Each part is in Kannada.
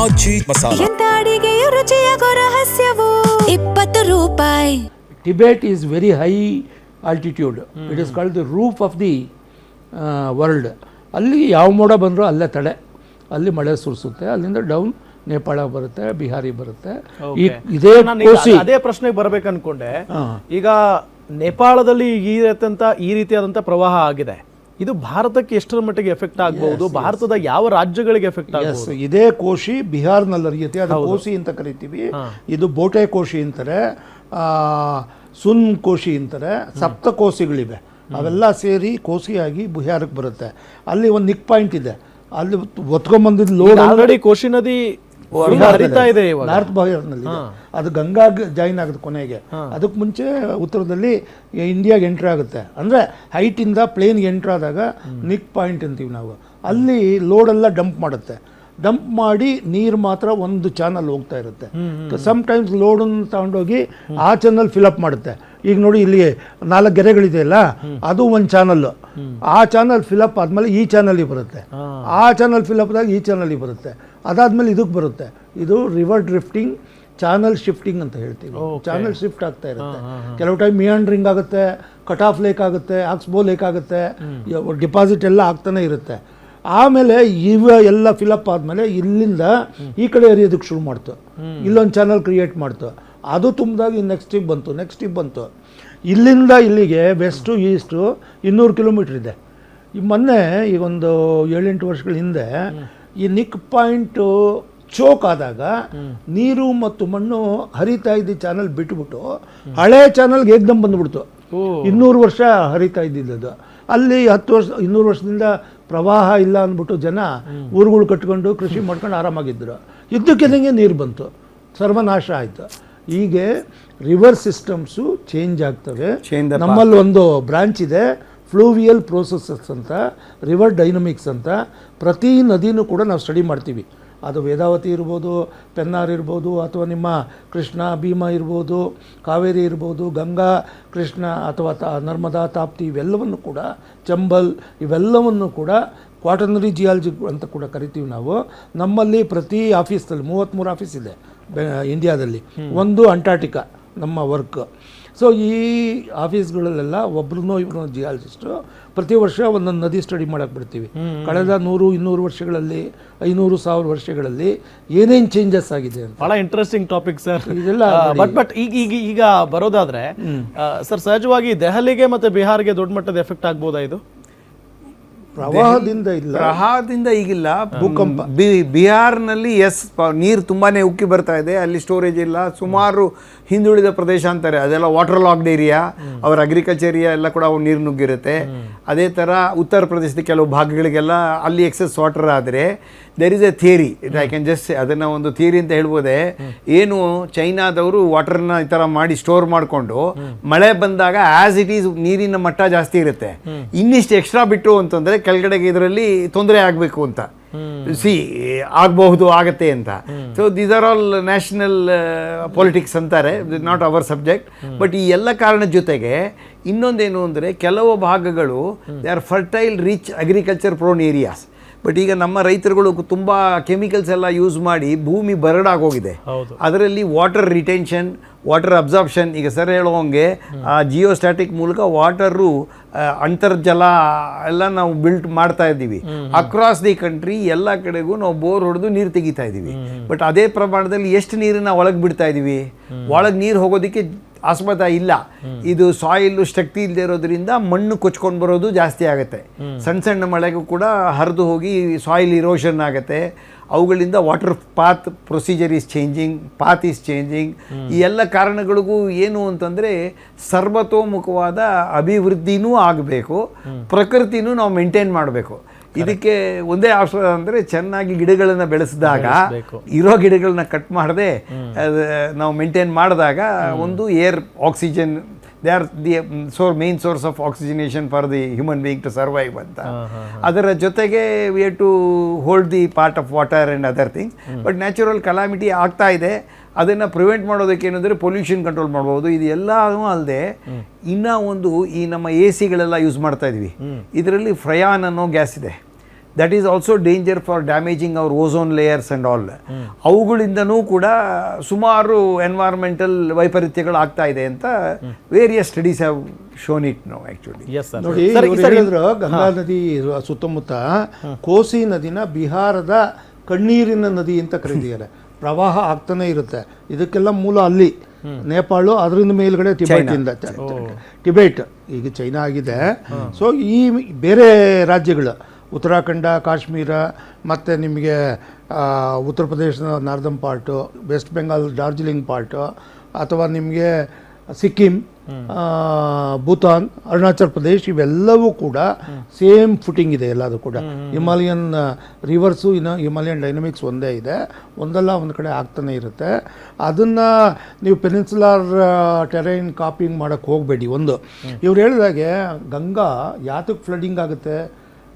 ಆಚಿ ಮಸಾಲ. ಎಂತ ಅಡಿಗೆಯ ರುಚಿಯಾಗೋ ರಹಸ್ಯವು 20 ರೂಪಾಯಿ. Tibet is very high altitude. It is called the roof of the world. ಅಲ್ಲಿ ಯಾವ ಮೋಡ ಬಂದರೂ ಅಲ್ಲೇ ತಡೆ, ಅಲ್ಲಿ ಮಳೆ ಸುರಿಸುತ್ತೆ, ಅಲ್ಲಿಂದ ಡೌನ್ ನೇಪಾಳ ಬರುತ್ತೆ, ಬಿಹಾರಿ ಬರುತ್ತೆ. ಇದೇ ಕೋಸಿ ಅದೇ ಪ್ರಶ್ನೆಗೆ ಬರ್ಬೇಕು ಅನ್ಕೊಂಡೆ. ಈಗ ನೇಪಾಳದಲ್ಲಿ ಈ ರೀತಿಯಾದಂಥ ಪ್ರವಾಹ ಆಗಿದೆ, ಇದು ಭಾರತಕ್ಕೆ ಎಷ್ಟರ ಮಟ್ಟಿಗೆ ಎಫೆಕ್ಟ್ ಆಗಬಹುದು? ಭಾರತದ ಯಾವ ರಾಜ್ಯಗಳಿಗೆ ಎಫೆಕ್ಟ್ ಆಗಬಹುದು? ಇದೇ ಕೋಶಿ ಬಿಹಾರ್ನಲ್ಲಿ ಹರಿಯುತ್ತೆ, ಅದು ಕೋಸಿ ಅಂತ ಕರಿತೀವಿ. ಇದು ಬೋಟೆ ಕೋಶಿ ಅಂತಾರೆ, ಸುನ್ ಕೋಶಿ ಅಂತಾರೆ. ಸಪ್ತ ಕೋಸಿಗಳಿವೆ, ಅವೆಲ್ಲ ಸೇರಿ ಕೋಸಿಯಾಗಿ ಬಿಹಾರಕ್ಕೆ ಬರುತ್ತೆ. ಅಲ್ಲಿ ಒಂದು ನಿಕ್ ಪಾಯಿಂಟ್ ಇದೆ, ಅಲ್ಲಿ ಒತ್ಕೊಂಡ್ಬಂದಿದ್ದು ಲೋಡ್ ಆಲ್ರೆಡಿ ಕೋಶಿ ನದಿ ಹರಿತಾ ಇದೆ ನಾರ್ತ್ ಬಿಹಾರ್ನಲ್ಲಿ. ಅದು ಗಂಗಾ ಜಾಯಿನ್ ಆಗುತ್ತೆ ಕೊನೆಗೆ. ಅದಕ್ಕೆ ಮುಂಚೆ ಉತ್ತರದಲ್ಲಿ ಇಂಡಿಯಾಗೆ ಎಂಟ್ರ್ ಆಗುತ್ತೆ. ಅಂದರೆ ಹೈಟಿಂದ ಪ್ಲೇನ್ಗೆ ಎಂಟ್ರ್ ಆದಾಗ ನಿಕ್ ಪಾಯಿಂಟ್ ಅಂತೀವಿ ನಾವು. ಅಲ್ಲಿ ಲೋಡೆಲ್ಲ ಡಂಪ್ ಮಾಡುತ್ತೆ. ಡಂಪ್ ಮಾಡಿ ನೀರು ಮಾತ್ರ ಒಂದು ಚಾನಲ್ ಹೋಗ್ತಾ ಇರುತ್ತೆ. ಸಮ್ಟೈಮ್ಸ್ ಲೋಡನ್ನು ತಗೊಂಡೋಗಿ ಆ ಚಾನಲ್ ಫಿಲಪ್ ಮಾಡುತ್ತೆ. ಈಗ ನೋಡಿ ಇಲ್ಲಿ 4 ಗೆರೆಗಳಿದೆಯಲ್ಲ, ಅದು ಒಂದು ಚಾನಲ್ಲು. ಆ ಚಾನಲ್ ಫಿಲಪ್ ಆದಮೇಲೆ ಈ ಚಾನಲಿಗೆ ಬರುತ್ತೆ, ಆ ಚಾನಲ್ ಫಿಲಪ್ ಆದಾಗ ಈ ಚಾನಲಿಗೆ ಬರುತ್ತೆ, ಅದಾದಮೇಲೆ ಇದಕ್ಕೆ ಬರುತ್ತೆ. ಇದು ರಿವರ್ ಡ್ರಿಫ್ಟಿಂಗ್, ಚಾನಲ್ ಶಿಫ್ಟಿಂಗ್ ಅಂತ ಹೇಳ್ತೀವಿ. ಚಾನಲ್ ಶಿಫ್ಟ್ ಆಗ್ತಾ ಇರುತ್ತೆ. ಕೆಲವು ಟೈಮ್ ಮಿಯಾಂಡ್ರಿಂಗ್ ಆಗುತ್ತೆ, ಕಟ್ ಆಫ್ ಲೇಕ್ ಆಗುತ್ತೆ, ಆಕ್ಸ್ಬೋ ಲೇಕ್ ಆಗುತ್ತೆ, ಡಿಪಾಸಿಟ್ ಎಲ್ಲ ಆಗ್ತಾನೆ ಇರುತ್ತೆ. ಆಮೇಲೆ ಇವ ಎಲ್ಲ ಫಿಲಪ್ ಆದಮೇಲೆ ಇಲ್ಲಿಂದ ಈ ಕಡೆ ಹರಿಯೋದಕ್ಕೆ ಶುರು ಮಾಡ್ತು, ಇಲ್ಲೊಂದು ಚಾನಲ್ ಕ್ರಿಯೇಟ್ ಮಾಡ್ತು, ಅದು ತುಂಬಿದಾಗ ನೆಕ್ಸ್ಟಿಗೆ ಬಂತು. ಇಲ್ಲಿಂದ ಇಲ್ಲಿಗೆ ವೆಸ್ಟು ಈಸ್ಟು 200 ಕಿಲೋಮೀಟ್ರ್ ಇದೆ. ಈ ಮೊನ್ನೆ ಈಗ ಒಂದು 7-8 ವರ್ಷಗಳ ಹಿಂದೆ ಈ ನಿಕ್ ಪಾಯಿಂಟು ಚೋಕ್ ಆದಾಗ ನೀರು ಮತ್ತು ಮಣ್ಣು ಹರಿತಾ ಇದ್ದ ಚಾನಲ್ ಬಿಟ್ಬಿಟ್ಟು ಹಳೆ ಚಾನಲ್ಗೆ ಏಕ್ದಮ್ ಬಂದ್ಬಿಡ್ತು. 200 ವರ್ಷ ಹರಿತಾ ಇದ್ದಿದ್ದು ಅಲ್ಲಿ 10 ವರ್ಷ 200 ವರ್ಷದಿಂದ ಪ್ರವಾಹ ಇಲ್ಲ ಅಂದ್ಬಿಟ್ಟು ಜನ ಊರುಗಳು ಕಟ್ಕೊಂಡು ಕೃಷಿ ಮಾಡ್ಕೊಂಡು ಆರಾಮಾಗಿದ್ದರು. ಇದ್ದಕ್ಕಿದ್ದಂಗೆ ನೀರು ಬಂತು, ಸರ್ವನಾಶ ಆಯಿತು. ಹೀಗೆ ರಿವರ್ ಸಿಸ್ಟಮ್ಸು ಚೇಂಜ್ ಆಗ್ತವೆ. ನಮ್ಮಲ್ಲಿ ಒಂದು ಬ್ರಾಂಚ್ ಇದೆ, ಫ್ಲೂವಿಯಲ್ ಪ್ರೋಸೆಸಸ್ ಅಂತ, ರಿವರ್ ಡೈನಮಿಕ್ಸ್ ಅಂತ. ಪ್ರತಿ ನದಿನೂ ಕೂಡ ನಾವು ಸ್ಟಡಿ ಮಾಡ್ತೀವಿ. ಅದು ವೇದಾವತಿ ಇರ್ಬೋದು, ಪೆನ್ನಾರ್ ಇರ್ಬೋದು, ಅಥವಾ ನಿಮ್ಮ ಕೃಷ್ಣ ಭೀಮಾ ಇರ್ಬೋದು, ಕಾವೇರಿ ಇರ್ಬೋದು, ಗಂಗಾ ಕೃಷ್ಣ ಅಥವಾ ನರ್ಮದಾ ತಾಪ್ತಿ, ಇವೆಲ್ಲವನ್ನು ಕೂಡ ಚಂಬಲ್, ಇವೆಲ್ಲವನ್ನು ಕೂಡ ಕ್ವಾಟರ್ನರಿ ಜಿಯಾಲಜಿ ಅಂತ ಕೂಡ ಕರಿತೀವಿ ನಾವು. ನಮ್ಮಲ್ಲಿ ಪ್ರತಿ ಆಫೀಸ್ನಲ್ಲಿ 33 ಆಫೀಸ್ ಇದೆ ಇಂಡಿಯಾದಲ್ಲಿ. ಒಂದು ಅಂಟಾರ್ಟಿಕಾ ನಮ್ಮ ವರ್ಕ್. ಸೊ ಈ ಆಫೀಸ್ಗಳಲ್ಲೆಲ್ಲ ಇಬ್ಬರು ಜಿಯಾಲಜಿಸ್ಟು ಪ್ರತಿ ವರ್ಷ ಒಂದೊಂದು ನದಿ ಸ್ಟಡಿ ಮಾಡಕ್ಕೆ ಬಿಡ್ತೀವಿ. ಕಳೆದ 100-200 ವರ್ಷಗಳಲ್ಲಿ, 500-1000 ವರ್ಷಗಳಲ್ಲಿ ಏನೇನು ಚೇಂಜಸ್ ಆಗಿದೆ ಅಂತ. ಬಹಳ ಇಂಟ್ರೆಸ್ಟಿಂಗ್ ಟಾಪಿಕ್ ಸರ್ ಇದೆಲ್ಲ. ಬಟ್ ಈಗ ಬರೋದಾದ್ರೆ ಸರ್, ಸಹಜವಾಗಿ ದೆಹಲಿಗೆ ಮತ್ತೆ ಬಿಹಾರ್ಗೆ ದೊಡ್ಡ ಮಟ್ಟದ ಎಫೆಕ್ಟ್ ಆಗ್ಬೋದಾ ಇದು? ಪ್ರವಾಹದಿಂದ ಈಗಿಲ್ಲ, ಭೂಕಂಪ. ಬಿಹಾರ್ನಲ್ಲಿ ನೀರು ತುಂಬಾನೇ ಉಕ್ಕಿ ಬರ್ತಾ ಇದೆ, ಅಲ್ಲಿ ಸ್ಟೋರೇಜ್ ಇಲ್ಲ. ಸುಮಾರು ಹಿಂದುಳಿದ ಪ್ರದೇಶ ಅಂತಾರೆ, ಅದೆಲ್ಲ ವಾಟರ್ ಲಾಕ್ಡ್ ಏರಿಯಾ, ಅವರ ಅಗ್ರಿಕಲ್ಚರ್ ಏರಿಯಾ ಎಲ್ಲ ಕೂಡ ನೀರು ನುಗ್ಗಿರುತ್ತೆ. ಅದೇ ಥರ ಉತ್ತರ ಪ್ರದೇಶದ ಕೆಲವು ಭಾಗಗಳಿಗೆಲ್ಲ ಅಲ್ಲಿ ಎಕ್ಸೆಸ್ ವಾಟರ್ ಆದರೆ there is a theory, I can just ಅದನ್ನು ಒಂದು ಥಿಯರಿ ಅಂತ ಹೇಳ್ಬೋದೆ. ಏನು ಚೈನಾದವರು ವಾಟರ್ನ ಈ ಥರ ಮಾಡಿ ಸ್ಟೋರ್ ಮಾಡಿಕೊಂಡು ಮಳೆ ಬಂದಾಗ ಆಸ್ ಇಟ್ ಈಸ್ ನೀರಿನ ಮಟ್ಟ ಜಾಸ್ತಿ ಇರುತ್ತೆ, ಇನ್ನಿಷ್ಟು ಎಕ್ಸ್ಟ್ರಾ ಬಿಟ್ಟು ಅಂತಂದರೆ ಕೆಳಗಡೆಗೆ ಇದರಲ್ಲಿ ತೊಂದರೆ ಆಗಬೇಕು ಅಂತ ಆಗತ್ತೆ ಅಂತ. So these are all national politics ಅಂತಾರೆ, ನಾಟ್ ಅವರ್ ಸಬ್ಜೆಕ್ಟ್. ಬಟ್ ಈ ಎಲ್ಲ ಕಾರಣದ ಜೊತೆಗೆ ಇನ್ನೊಂದೇನು ಅಂದರೆ, ಕೆಲವು ಭಾಗಗಳು they are fertile rich agriculture prone areas. But ಈಗ ನಮ್ಮ ರೈತರುಗಳು ತುಂಬ ಕೆಮಿಕಲ್ಸ್ ಎಲ್ಲ ಯೂಸ್ ಮಾಡಿ ಭೂಮಿ ಬರಡಾಗೋಗಿದೆ. ಅದರಲ್ಲಿ ವಾಟರ್ ರಿಟೆನ್ಷನ್, ವಾಟರ್ ಅಬ್ಸಾರ್ಪ್ಷನ್, ಈಗ ಸರ್ ಹೇಳೋಂಗೆ ಜಿಯೋಸ್ಟ್ಯಾಟಿಕ್ ಮೂಲಕ ವಾಟರು ಅಂತರ್ಜಲ ಎಲ್ಲ ನಾವು ಬಿಲ್ಟ್ ಮಾಡ್ತಾ ಇದ್ದೀವಿ. ಅಕ್ರಾಸ್ ದಿ ಕಂಟ್ರಿ ಎಲ್ಲ ಕಡೆಗೂ ನಾವು ಬೋರ್ ಹೊಡೆದು ನೀರು ತೆಗಿತಾ ಇದ್ದೀವಿ. ಬಟ್ ಅದೇ ಪ್ರಮಾಣದಲ್ಲಿ ಎಷ್ಟು ನೀರನ್ನ ಒಳಗೆ ಬಿಡ್ತಾ ಇದ್ದೀವಿ? ಒಳಗೆ ನೀರು ಹೋಗೋದಕ್ಕೆ ಆಸ್ಪದ ಇಲ್ಲ. ಇದು ಸಾಯಿಲ್ ಶಕ್ತಿ ಇಲ್ಲದೆ ಇರೋದ್ರಿಂದ ಮಣ್ಣು ಕೊಚ್ಕೊಂಡು ಬರೋದು ಜಾಸ್ತಿ ಆಗುತ್ತೆ. ಸಣ್ಣ ಸಣ್ಣ ಮಳೆಗೂ ಕೂಡ ಹರಿದು ಹೋಗಿ ಸಾಯಿಲ್ ಇರೋಷನ್ ಆಗುತ್ತೆ. ಅವುಗಳಿಂದ water path procedure is changing, path is changing. ಈ ಎಲ್ಲ ಕಾರಣಗಳಿಗೂ ಏನು ಅಂತಂದರೆ ಸರ್ವತೋಮುಖವಾದ ಅಭಿವೃದ್ಧಿನೂ ಆಗಬೇಕು, ಪ್ರಕೃತಿನೂ ನಾವು ಮೇಂಟೈನ್ ಮಾಡಬೇಕು. ಇದಕ್ಕೆ ಒಂದೇ ಆಶ್ರಯ ಅಂದರೆ ಚೆನ್ನಾಗಿ ಗಿಡಗಳನ್ನು ಬೆಳೆಸಿದಾಗ, ಇರೋ ಗಿಡಗಳನ್ನ ಕಟ್ ಮಾಡದೆ ನಾವು ಮೇಂಟೈನ್ ಮಾಡಿದಾಗ ಒಂದು air oxygen, they are the main source of oxygenation for the human being to survive ಅಂತ. ಅದರ ಜೊತೆಗೆ we have to hold the part of water and other things. But natural calamity ಆಗ್ತಾ ಇದೆ, ಅದನ್ನು ಪ್ರಿವೆಂಟ್ ಮಾಡೋದಕ್ಕೆ ಏನಂದರೆ ಪೊಲ್ಯೂಷನ್ ಕಂಟ್ರೋಲ್ ಮಾಡ್ಬೋದು. ಇದು ಎಲ್ಲವೂ ಅಲ್ಲದೆ ಇನ್ನೂ ಒಂದು, ಈ ನಮ್ಮ AC ಗಳೆಲ್ಲ ಯೂಸ್ ಮಾಡ್ತಾ ಇದ್ವಿ, ಇದರಲ್ಲಿ ಫ್ರಯಾನ್ ಅನ್ನೋ ಗ್ಯಾಸ್ ಇದೆ. That is also danger for damaging our ozone layers and all. ಅವುಗಳಿಂದನೂ ಕೂಡ ಸುಮಾರು ಎನ್ವೈರ್ಮೆಂಟಲ್ ವೈಪರೀತ್ಯಗಳು ಆಗ್ತಾ ಇದೆ ಅಂತ various studies have shown it no actually. Yes sir. ನೋಡಿ ಇವ್ರು ಹೇಳಿದ್ರು ಗಂಗಾ ನದಿ ಸುತ್ತಮುತ್ತ ಕೋಸಿ ನದಿನ ಬಿಹಾರದ ಕಣ್ಣೀರಿನ ನದಿ ಅಂತ ಕರೀತಿದ್ದಾರೆ. ಪ್ರವಾಹ ಆಗ್ತಾನೆ ಇರುತ್ತೆ. ಇದಕ್ಕೆಲ್ಲ ಮೂಲ ಅಲ್ಲಿ ನೇಪಾಳು, ಅದರಿಂದ ಮೇಲ್ಗಡೆ ಟಿಬೆಟಿಂದ ಟಿಬೆಟ್ ಈಗ ಚೈನಾ ಆಗಿದೆ. ಸೊ ಈ ಬೇರೆ ರಾಜ್ಯಗಳು ಉತ್ತರಾಖಂಡ, ಕಾಶ್ಮೀರ, ಮತ್ತು ನಿಮಗೆ ಉತ್ತರ ಪ್ರದೇಶದ northern part, West Bengal Darjeeling part, ಅಥವಾ ನಿಮಗೆ ಸಿಕ್ಕಿಂ, ಭೂತಾನ್, ಅರುಣಾಚಲ್ ಪ್ರದೇಶ್, ಇವೆಲ್ಲವೂ ಕೂಡ ಸೇಮ್ ಫುಟಿಂಗ್ ಇದೆ. ಎಲ್ಲದು ಕೂಡ ಹಿಮಾಲಯನ್ ರಿವರ್ಸು, ಇನ್ನು ಹಿಮಾಲಯನ್ ಡೈನಮಿಕ್ಸ್ ಒಂದೇ ಇದೆ, ಒಂದಲ್ಲ ಒಂದು ಕಡೆ ಆಗ್ತಾನೆ ಇರುತ್ತೆ. ಅದನ್ನು ನೀವು ಪೆನಿನ್ಸುಲಾರ್ ಟೆರೈನ್ ಕಾಪಿಂಗ್ ಮಾಡೋಕ್ಕೆ ಹೋಗಬೇಡಿ. ಒಂದು ಇವ್ರು ಹೇಳಿದಾಗೆ ಗಂಗಾ ಯಾತಕ್ಕೆ ಫ್ಲಡ್ಡಿಂಗ್ ಆಗುತ್ತೆ,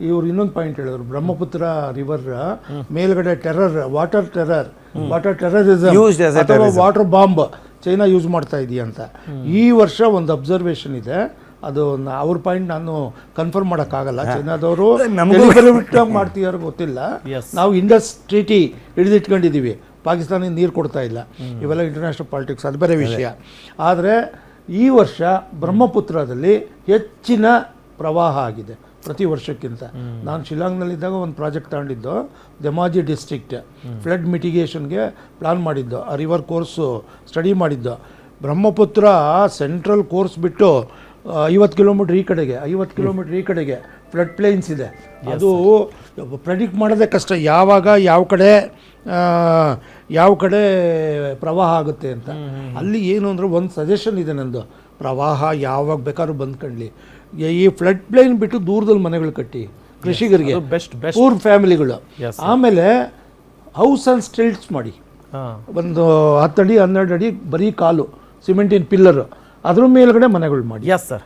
ಇವ್ರು ಇನ್ನೊಂದು ಪಾಯಿಂಟ್ ಹೇಳಿದ್ರು, ಬ್ರಹ್ಮಪುತ್ರ ರಿವರ್ ಮೇಲ್ಗಡೆ ಟೆರರ್, ವಾಟರ್ ಟೆರರಿಸಮ್ ಅಥವಾ ವಾಟರ್ ಬಾಂಬ್ ಚೈನಾ ಯೂಸ್ ಮಾಡ್ತಾ ಇದೆಯಾ ಅಂತ. ಈ ವರ್ಷ ಒಂದು ಅಬ್ಸರ್ವೇಷನ್ ಇದೆ, ಅದು ಅವ್ರ ಪಾಯಿಂಟ್ ನಾನು ಕನ್ಫರ್ಮ್ ಮಾಡೋಕ್ಕಾಗಲ್ಲ. ಚೈನಾದವರು ಮಾಡ್ತೀಯಾರು ಗೊತ್ತಿಲ್ಲ. ನಾವು ಇಂಡಸ್ ಟ್ರೀಟಿ ಹಿಡಿದಿಟ್ಕೊಂಡಿದ್ದೀವಿ, ಪಾಕಿಸ್ತಾನ ನೀರು ಕೊಡ್ತಾ ಇಲ್ಲ. ಇವೆಲ್ಲ ಇಂಟರ್ನ್ಯಾಷನಲ್ ಪಾಲಿಟಿಕ್ಸ್, ಅದು ಬೇರೆ ವಿಷಯ. ಆದರೆ ಈ ವರ್ಷ ಬ್ರಹ್ಮಪುತ್ರದಲ್ಲಿ ಹೆಚ್ಚಿನ ಪ್ರವಾಹ ಆಗಿದೆ ಪ್ರತಿ ವರ್ಷಕ್ಕಿಂತ. ನಾನು ಶಿಲಾಂಗ್ನಲ್ಲಿದ್ದಾಗ ಒಂದು ಪ್ರಾಜೆಕ್ಟ್ ತಗೊಂಡಿದ್ದು, ಧೆಮಾಜಿ ಡಿಸ್ಟ್ರಿಕ್ಟ್ ಫ್ಲಡ್ ಮಿಟಿಗೇಷನ್ಗೆ ಪ್ಲಾನ್ ಮಾಡಿದ್ದು, ಆ ರಿವರ್ ಕೋರ್ಸು ಸ್ಟಡಿ ಮಾಡಿದ್ದು. ಬ್ರಹ್ಮಪುತ್ರ ಸೆಂಟ್ರಲ್ ಕೋರ್ಸ್ ಬಿಟ್ಟು 50 ಕಿಲೋಮೀಟ್ರ್ ಈ ಕಡೆಗೆ, 50 ಕಿಲೋಮೀಟ್ರ್ ಈ ಕಡೆಗೆ ಫ್ಲಡ್ ಪ್ಲೇನ್ಸ್ ಇದೆ. ಅದು ಪ್ರೆಡಿಕ್ಟ್ ಮಾಡೋದೇ ಕಷ್ಟ, ಯಾವಾಗ ಯಾವ ಕಡೆ ಪ್ರವಾಹ ಆಗುತ್ತೆ ಅಂತ. ಅಲ್ಲಿ ಏನು ಅಂದರೆ ಒಂದು ಸಜೆಷನ್ ಇದೆ ನಂದು, ಪ್ರವಾಹ ಯಾವಾಗ ಬೇಕಾದ್ರೂ ಬಂದ್ಕೊಳ್ಳಿ, ಈ ಫ್ಲಡ್ ಪ್ಲೇನ್ ಬಿಟ್ಟು ದೂರದಲ್ಲಿ ಮನೆಗಳು ಕಟ್ಟಿ ಕೃಷಿಕರಿಗೆ, ಪೂರ್ ಫ್ಯಾಮಿಲಿಗಳು. ಆಮೇಲೆ ಹೌಸ್ ಆ್ಯಂಡ್ ಸ್ಟಿಲ್ಟ್ಸ್ ಮಾಡಿ, ಒಂದು 10 ಅಡಿ 12 ಅಡಿ ಬರೀ ಕಾಲು ಸಿಮೆಂಟಿನ ಪಿಲ್ಲರ್, ಅದ್ರ ಮೇಲ್ಗಡೆ ಮನೆಗಳು ಮಾಡಿ. Yes sir.